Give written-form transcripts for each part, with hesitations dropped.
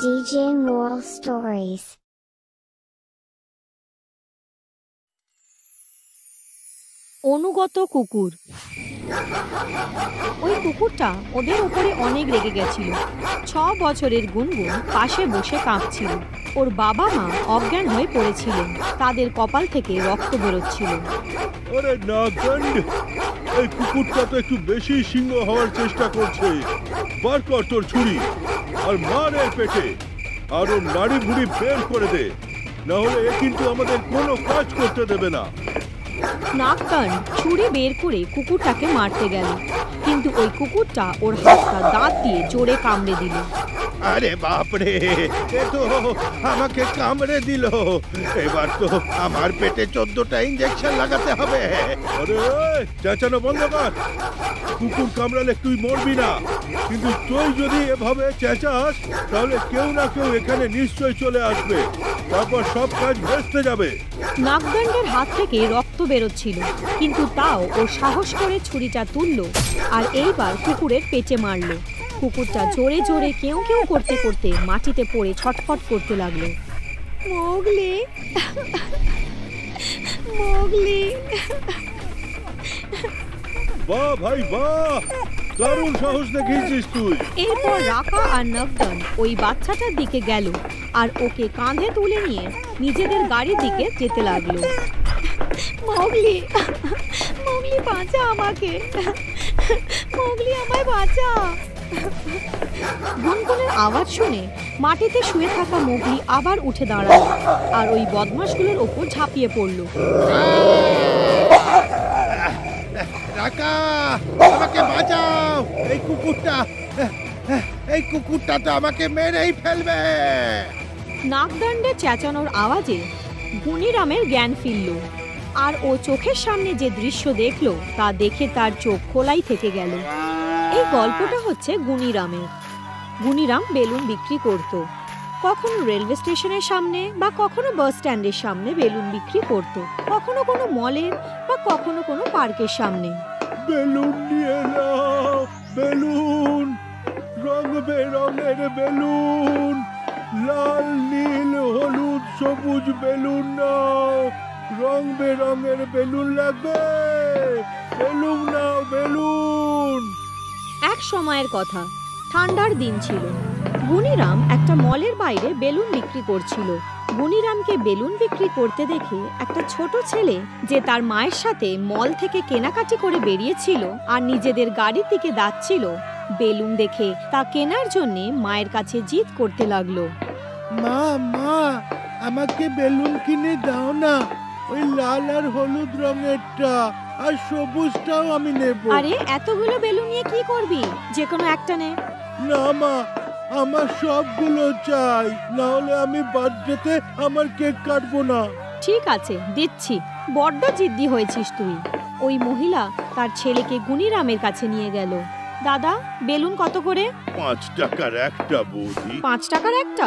DJ Moral Stories. অনুগত কুকুর। ওই কুকুরটা ওদের উপরে অনেক রেগে গেছিল। 6 বছরের গুনগুন পাশে বসে কাঁপছিল। ওর বাবা মা অজ্ঞান হয়ে পড়েছিলেন, তাদের কপাল থেকে রক্ত বেরোচ্ছিল। আরে নাগগন্ড, এই কুকুরটা তো একটু বেশি সিংহ হওয়ার চেষ্টা করছে। বার কর তোর ছুরি আর মার এর পেটে, আর ওর নাড়ি ভুড়ি বের করে দে, না হলে এ কিন্তু আমাদের কোনো কাজ করতে দেবে না। নাগগন্ড ছুরি বের করে কুকুরটাকে মারতে গেল, কিন্তু ওই কুকুরটা ওর হাতটা দাঁত দিয়ে জোরে কামড়ে দিল। আরে বাপরে, এ তো আমাকে কামড়ে দিল। এবার তো আমার পেটে 14টা ইঞ্জেকশন লাগাতে হবে। আরে চেঁচানো বন্ধ কর। কুকুর কামড়ালে তুই মরবি না, কিন্তু তুই যদি এভাবে চেঁচাস তাহলে কেউ না কেউ এখানে নিশ্চয় চলে আসবে, তারপর সব কাজ ভেস্তে যাবে। নাগগন্ডের হাত থেকে রক্ত বেরোচ্ছিল, কিন্তু তাও ও সাহস করে ছুরিটা তুলল আর এইবার কুকুরের পেটে মারল। কুকুরটা জোরে জোরে কেউ কেউ করতে করতে মাটিতে পড়ে ছটফট করতে লাগলো। Mowgli, Mowgli. বাহ ভাই বাহ, দারুণ সাহস দেখিয়েছিস তুই। এরপর রাকা আর নাগগন্ড ওই বাচ্চাটার দিকে গেল আর ওকে কাঁধে তুলে নিয়ে নিজেদের গাড়ির দিকে যেতে লাগলো। মোগলি, মোগলি বাঁচা আমাকে, মোগলি আমায় বাঁচা। গুনগুনের আওয়াজ শুনে মাটিতে শুয়ে থাকা মোগলি আবার উঠে দাঁড়ালো আর ওই বদমাশগুলোর ওপর ঝাঁপিয়ে পড়ল। রাকা, আমাকে বাঁচাও, এই কুকুরটা তো আমাকে মেরেই ফেলবে। নাগদণ্ডে চেঁচানোর আওয়াজে গুনিরামের জ্ঞান ফিরল, আর ও চোখের সামনে যে দৃশ্য দেখলো তা দেখে তার চোখ খোলাই থেকে গেল। এই গল্পটা হচ্ছে গুনিরামের। গুনিরাম বেলুন বিক্রি করত, কখনো রেলওয়ে স্টেশনের সামনে বা কখনো বাস স্ট্যান্ডের সামনে বেলুন বিক্রি করত, কখনো কোনো মলের বা কখনো কোনো পার্কের সামনে। বেলুন নিয়ে নাও, বেলুন, রং বেরঙের বেলুন, লাল নীল হলুদ সবুজ বেলুন নাও, রং বেরঙের বেলুন লাগবে, বেলুন নাও, বেলুন। এক সময়ের কথা, ঠান্ডার দিন ছিল। গুনিরাম একটা মলের বাইরে বেলুন বিক্রি করছিল। গুনিরামকে বেলুন বিক্রি করতে দেখে একটা ছোট ছেলে, যে তার মায়ের সাথে মল থেকে কেনাকাটি করে বেরিয়েছিল আর নিজেদের গাড়ির দিকে যাচ্ছিল, বেলুন দেখে তা কেনার জন্য মায়ের কাছে জিদ করতে লাগলো। মা, মা, আমাকে বেলুন কিনে দাও না, ওই লাল আর হলুদ রঙেরটা, আর সবুজটাও আমি নেব। আরে এতগুলো বেলুন নিয়ে কি করবি? যে কোনো একটা নে। না মা, আমার সবগুলো চাই, না হলে আমি বার্থডেতে আমার কেক কাটবো না। ঠিক আছে, দিচ্ছি। বড্ড জিদ্দি হয়েছিস তুই। ওই মহিলা তার ছেলেকে গুনিরামের কাছে নিয়ে গেল। দাদা, বেলুন কত করে? 5 টাকার একটা বৌদি। 5 টাকার একটা?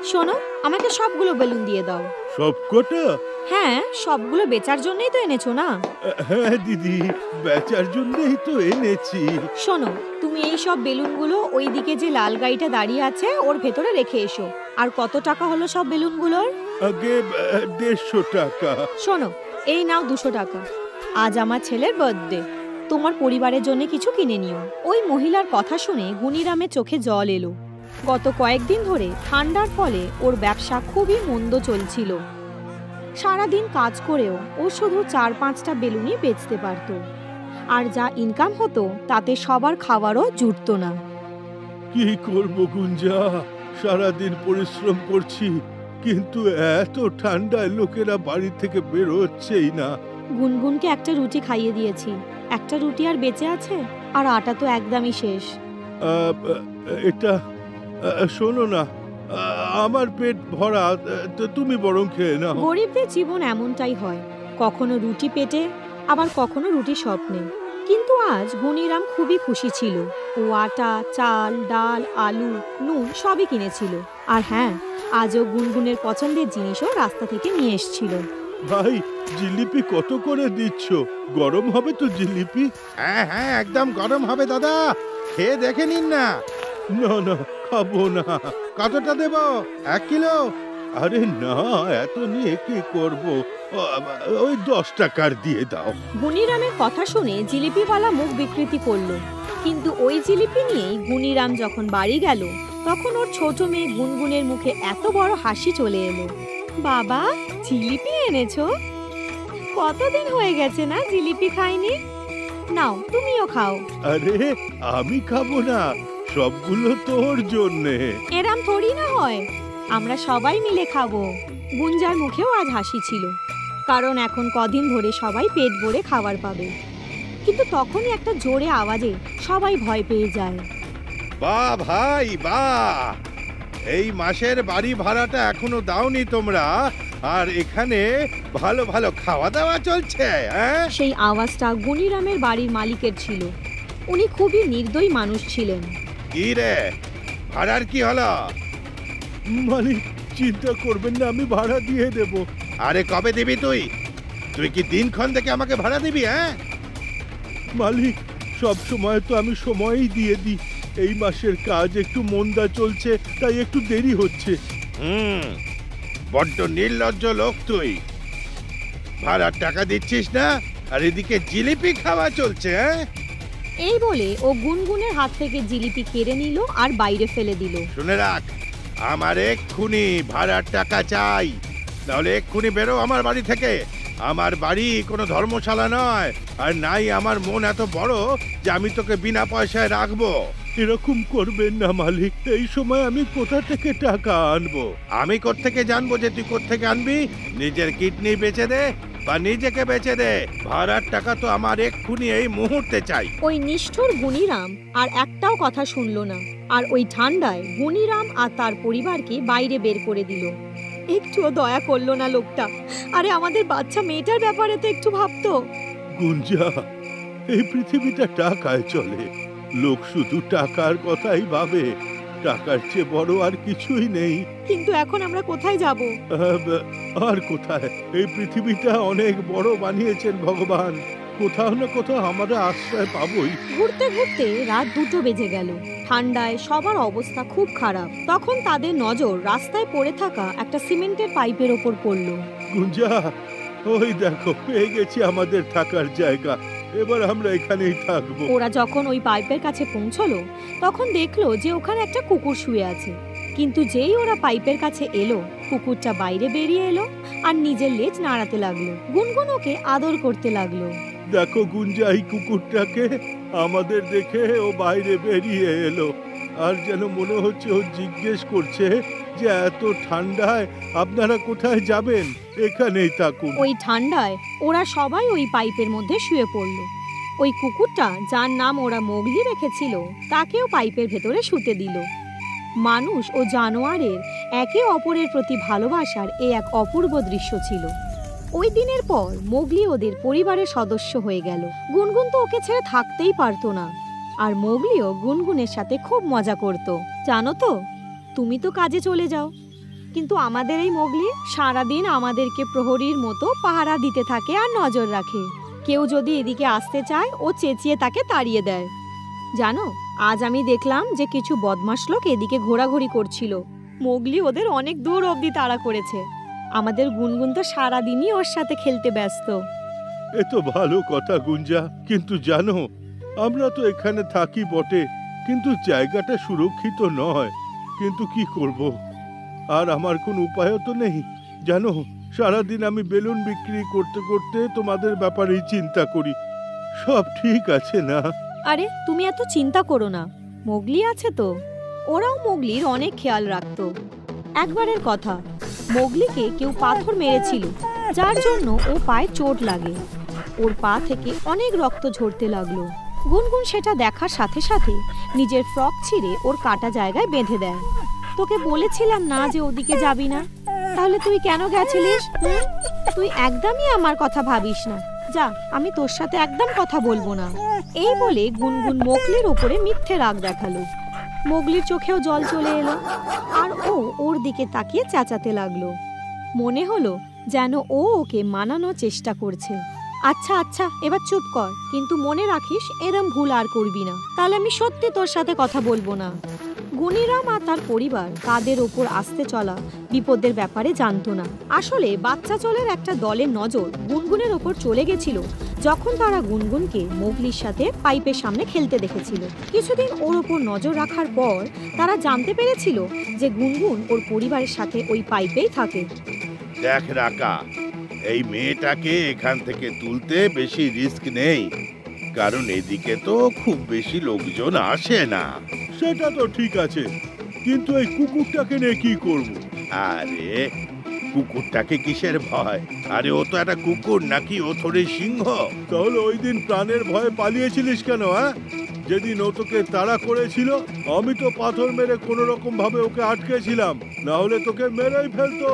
শোনো, আমাকে সবগুলো বেলুন দিয়ে দাও। সবকটা? হ্যাঁ, সবগুলো বেচার জন্যই তো এনেছো না? হ্যাঁ দিদি, বেচার জন্যই তো এনেছি। শোনো, তুমি এই সব বেলুনগুলো ওই দিকে যে লাল গাড়িটা দাঁড়িয়ে আছে ওর ভেতরে রেখে এসো। আর কত টাকা হলো সব বেলুনগুলোর? আগে 150 টাকা। শোনো, এই নাও 200 টাকা। আজ আমার ছেলের বার্থডে, তোমার পরিবারের জন্য কিছু কিনে নিও। ওই মহিলার কথা শুনে গুনিরামের চোখে জল এলো। গত কয়েকদিন ধরে ঠান্ডার ফলে ওর ব্যবসা খুবই মন্দ চলছিল। সারাদিন কাজ করেও ও শুধু 4-5টা বেলুনই বেচতে পারত, আর যা ইনকাম হতো তাতে সবার খাবারও জুটতো না। কি করব গুঞ্জা, সারাদিন পরিশ্রম করছি, কিন্তু এত ঠান্ডায় লোকেরা বাড়ি থেকে বের হচ্ছেই না। গুনগুনকে একটা রুটি খাইয়ে দিয়েছি, একটা রুটি আর বেঁচে আছে, আর আটা তো একদমই শেষ। এটা শোনো না, আমার পেট ভরা, তুমি বরং খেয়ে নাও। গরিবদের জীবন এমনটাই হয়, কখনো রুটি পেটে, আবার কখনো রুটি স্বপ্নে। কিন্তু আজ গুনিরাম খুবই খুশি ছিল। ও আটা, চাল, ডাল, আলু, নুন সবই কিনেছিল। আর হ্যাঁ, আজও গুনগুনের পছন্দের জিনিসও রাস্তা থেকে নিয়ে এসেছিল। ভাই, জিলিপি কত করে দিচ্ছ? গরম হবে তো জিলিপি? হ্যাঁ হ্যাঁ, একদম গরম হবে দাদা, খেয়ে দেখে নিন না। না না, খাবো না। কতটা দেব? 1 কিলো? আরে না, এত নিয়ে কি করব? ওই 10 টাকার দিয়ে দাও। গুনিরামের কথা শুনে জিলিপিওয়ালা মুখ বিকৃতি করলো, কিন্তু ওই জিলিপি নিয়েই গুনিরাম যখন বাড়ি গেল তখন ওর ছোট মেয়ে গুনগুনের মুখে এত বড় হাসি চলে এলো। বাবা, জিলিপি এনেছো? কতদিন হয়ে গেছে না জিলিপি খাইনি। নাও, তুমিও খাও। আরে আমি খাবো না, সবগুলো তোর জন্যে। এরাম থোড়ি না হয়, আমরা সবাই মিলে খাবো। গুঞ্জার মুখেও আজ হাসি ছিল, কারণ এখন কদিন ধরে সবাই পেট ভরে খাবার পাবে। কিন্তু তখনই একটা জোরে আওয়াজে সবাই ভয় পেয়ে যায়। বাহ ভাই বাহ, এই মাসের বাড়ি ভাড়াটা এখনো দাওনি তোমরা, আর এখানে ভালো ভালো খাওয়া দাওয়া চলছে। সেই আওয়াজটা গুনিরামের বাড়ির মালিকের ছিল। উনি খুবই নির্দয়ী মানুষ ছিলেন। কি রে, ভাড়ার কি হলো? মালিক, চিন্তা করবেন না, আমি ভাড়া দিয়ে দেব। আরে কবে দিবি তুই? তুই কি দিনক্ষণ থেকে আমাকে ভাড়া দিবি? মালিক, সব সময় তো আমি সময়ই দিয়ে দিই। এই মাসের কাজ একটু মন্দা চলছে, তাই একটু দেরি হচ্ছে। বড্ড নির্লজ্জ লোক তুই। ভাড়ার টাকা দিচ্ছিস না, আর এদিকে জিলিপি খাওয়া চলছে। এই বলে ও গুনগুনের হাত থেকে জিলিপি কেড়ে নিল আর বাইরে ফেলে দিল। শুনে রাখ, আমার এক্ষুনি ভাড়ার টাকা চাই, তাহলে এক্ষুনি বেরো আমার বাড়ি থেকে। আমার বাড়ি কোনো ধর্মশালা নয়, আর নাই আমার মন এত বড় যে আমি তোকে বিনা পয়সায় রাখবো। এরকম করবেন না মালিক, এই সময় আমি কোথা থেকে টাকা আনবো? আমি কোত্থেকে জানবো যে তুই কোত্থেকে আনবি? নিজের কিডনি বেচে দে বা নিজেকে বেচে দে, ভাড়ার টাকা তো আমার এক্ষুনি এই মুহূর্তে চাই। ওই নিষ্ঠুর গুনিরাম আর একটাও কথা শুনলো না, আর ওই ঠান্ডায় গুনিরাম আর তার পরিবারকে বাইরে বের করে দিল। একটুও দয়া করলো না লোকটা। আরে আমাদের বাচ্চা মেয়েটার ব্যাপারে তো একটু ভাবতো। গুঞ্জা, এই পৃথিবীটা টাকায় চলে, লোক শুধু টাকার কথাই ভাবে, টাকার চেয়ে বড় আর কিছুই নেই। কিন্তু এখন আমরা কোথায় যাব? আর কোথায়? এই পৃথিবীটা অনেক বড় বানিয়েছেন ভগবান, কোথাও না কোথাও আমরা আশ্রয় পাবোই। ঘুরতে ঘুরতে রাত 2টো বেজে গেল। ঠান্ডায় সবার অবস্থা খুব খারাপ। তখন তাদের নজর রাস্তায় পড়ে থাকা একটা সিমেন্টের পাইপের ওপর পড়লো। গুঞ্জা, ওই দেখো, পেয়ে গেছি আমাদের থাকার জায়গা, এবার আমরা এখানেই থাকবো। ওরা যখন ওই পাইপের কাছে পৌঁছলো তখন দেখলো যে ওখানে একটা কুকুর শুয়ে আছে। কিন্তু যেই ওরা পাইপের কাছে এলো, কুকুরটা বাইরে বেরিয়ে এলো আর নিজের লেজ নাড়াতে লাগলো। গুনগুন ওকে আদর করতে লাগলো। দেখো গুঞ্জা, এই কুকুরটাকে আমাদের দেখে ও বাইরে বেরিয়ে এলো, আর যেন মনে হচ্ছে ও জিজ্ঞেস করছে যে এত ঠান্ডায় আপনারা কোথায় যাবেন, এখানেই থাকুন। ওই ঠান্ডায় ওরা সবাই ওই পাইপের মধ্যে শুয়ে পড়লো। ওই কুকুরটা, যার নাম ওরা মোগলি রেখেছিল, তাকেও পাইপের ভেতরে শুতে দিল। মানুষ ও জানোয়ারের একে অপরের প্রতি ভালোবাসার এই এক অপূর্ব দৃশ্য ছিল। ওই দিনের পর মোগলি ওদের পরিবারের সদস্য হয়ে গেল। গুনগুন তো ওকে ছেড়ে থাকতেই পারতো না, আর মোগলিও গুনগুনের সাথে খুব মজা করত। জানো তো, তুমি তো কাজে চলে যাও, কিন্তু আমাদের এই মোগলি সারাদিন আমাদেরকে প্রহরীর মতো পাহারা দিতে থাকে আর নজর রাখে। কেউ যদি এদিকে আসতে চায়, ও চেঁচিয়ে তাকে তাড়িয়ে দেয়। জানো, আজ আমি দেখলাম যে কিছু বদমাশ লোক এদিকে ঘোরাঘুরি করছিল। মোগলি ওদের অনেক দূর অবধি তাড়া করেছে। আমাদের গুনগুন তো সারাদিনই ওর সাথে খেলতে ব্যস্ত। এ তো ভালো কথা গুঞ্জা, কিন্তু জানো, আমরা তো এখানে থাকি বটে, কিন্তু জায়গাটা সুরক্ষিত নয়। কিন্তু কি করব, আর আমার কোনো উপায়ও তো নেই। জানো, সারাদিন আমি বেলুন বিক্রি করতে করতে তোমাদের ব্যাপারেই চিন্তা করি। সব ঠিক আছে না? আরে তুমি এত চিন্তা করো না, মোগলি আছে তো। ওরাও মোগলির অনেক খেয়াল রাখতো। একবারের কথা, মোগলিকে কেউ পাথর মেরেছিল, যার জন্য ও পায়ে চোট লাগে। ওর পা থেকে অনেক রক্ত ঝরতে লাগলো। গুনগুন সেটা দেখার সাথে সাথে নিজের ফ্রক ছিঁড়ে ওর কাটা জায়গায় বেঁধে দেয়। তোকে বলেছিলাম না যে ওদিকে যাবি না, তাহলে তুই কেন গেছিলিস? তুই একদমই আমার কথা ভাবিস না। যা, আমি তোর সাথে একদম কথা বলবো না। এই বলে গুনগুন মোগলির ওপরে মিথ্যে রাগ দেখালো। মোগলির চোখেও জল চলে এলো, আর ও ওর দিকে তাকিয়ে চেঁচাতে লাগলো। মনে হলো যেন ও ওকে মানানোর চেষ্টা করছে। আচ্ছা আচ্ছা, এবার চুপ কর, কিন্তু মনে রাখিস এরম ভুল আর করবি না, তাহলে আমি সত্যি তোর সাথে কথা বলবো না। গুনিরাম আর তার পরিবার তাদের ওপর আসতে চলা বিপদের ব্যাপারে জানতো না। আসলে বাচ্চা চোরের একটা দলের নজর গুনগুনের ওপর চলে গেছিল যখন তারা গুনগুনকে মোগলির সাথে পাইপের সামনে খেলতে দেখেছিল। কিছুদিন ওর ওপর নজর রাখার পর তারা জানতে পেরেছিল যে গুনগুন ওর পরিবারের সাথে ওই পাইপেই থাকে। দেখ রাকা, এই মেয়েটাকে এখান থেকে তুলতে বেশি রিস্ক নেই, কারণ এদিকে তো খুব বেশি লোকজন আসে না। সেটা তো ঠিক আছে, কিন্তু এই কুকুরটাকে নিয়ে কি করব? আরে কুকুরটাকে কিসের ভয়? আরে ও তো একটা কুকুর নাকি, ও থোড়ি সিংহ। তাহলে ওই দিন প্রাণের ভয়ে পালিয়েছিলিস কেন? হ্যাঁ, যেদিন ও তোকে তাড়া করেছিল আমি তো পাথর মেরে কোনো রকম ভাবে ওকে আটকেছিলাম, না হলে তোকে মেরেই ফেলতো।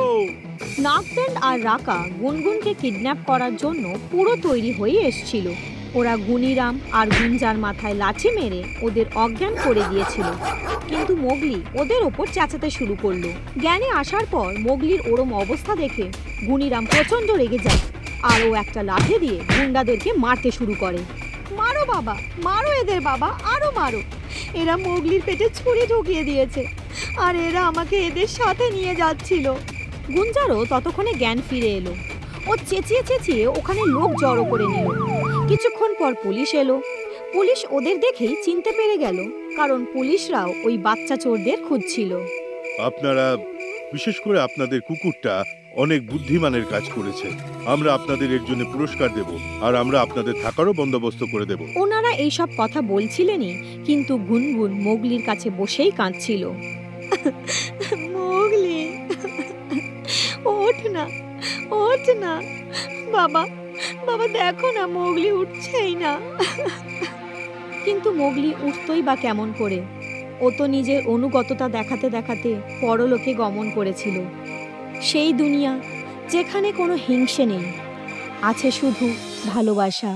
নাগদণ্ড আর রাকা গুনগুনকে কিডন্যাপ করার জন্য পুরো তৈরি হয়ে এসছিল। ওরা গুনিরাম আর গুঞ্জার মাথায় লাঠি মেরে ওদের অজ্ঞান করে দিয়েছিল, কিন্তু মোগলি ওদের ওপর চেঁচাতে শুরু করলো। জ্ঞানে আসার পর মোগলির ওরম অবস্থা দেখে গুনিরাম প্রচন্ড রেগে যায় আর ও একটা লাঠি দিয়ে গুন্ডাদেরকে মারতে শুরু করে। মারো বাবা, মারো এদের বাবা, আরো মারো। এরা মোগলির পেটে ছুরি ঢুকিয়ে দিয়েছে আর এরা আমাকে এদের সাথে নিয়ে যাচ্ছিল। গুঞ্জারও ততক্ষণে জ্ঞান ফিরে এলো। ও চেঁচিয়ে চেঁচিয়ে ওখানে লোক জড়ো করে নিল। কিছুক্ষণ পর পুলিশ এলো। পুলিশ ওদের দেখেই চিনতে পেরে গেল, কারণ পুলিশরাও ওই বাচ্চা চোরদের খুঁজছিল। আপনারা, বিশেষ করে আপনাদের কুকুরটা অনেক বুদ্ধিমানের কাজ করেছে। আমরা আপনাদের এর জন্য পুরস্কার দেব, আর আমরা আপনাদের থাকারও বন্দোবস্ত করে দেব। ওনারা এইসব কথা বলছিলেনই, কিন্তু গুনগুন মোগলির কাছে বসেই কাঁদছিল। মোগলি, ওঠ না, ওঠ না বাবা, বাবা দেখো না, মোগলি উঠছেই না। কিন্তু মোগলি উঠতই বা কেমন করে? ও তো নিজের অনুগততা দেখাতে দেখাতে পরলোকে গমন করেছিল। সেই দুনিয়া যেখানে কোনো হিংসে নেই, আছে শুধু ভালোবাসা।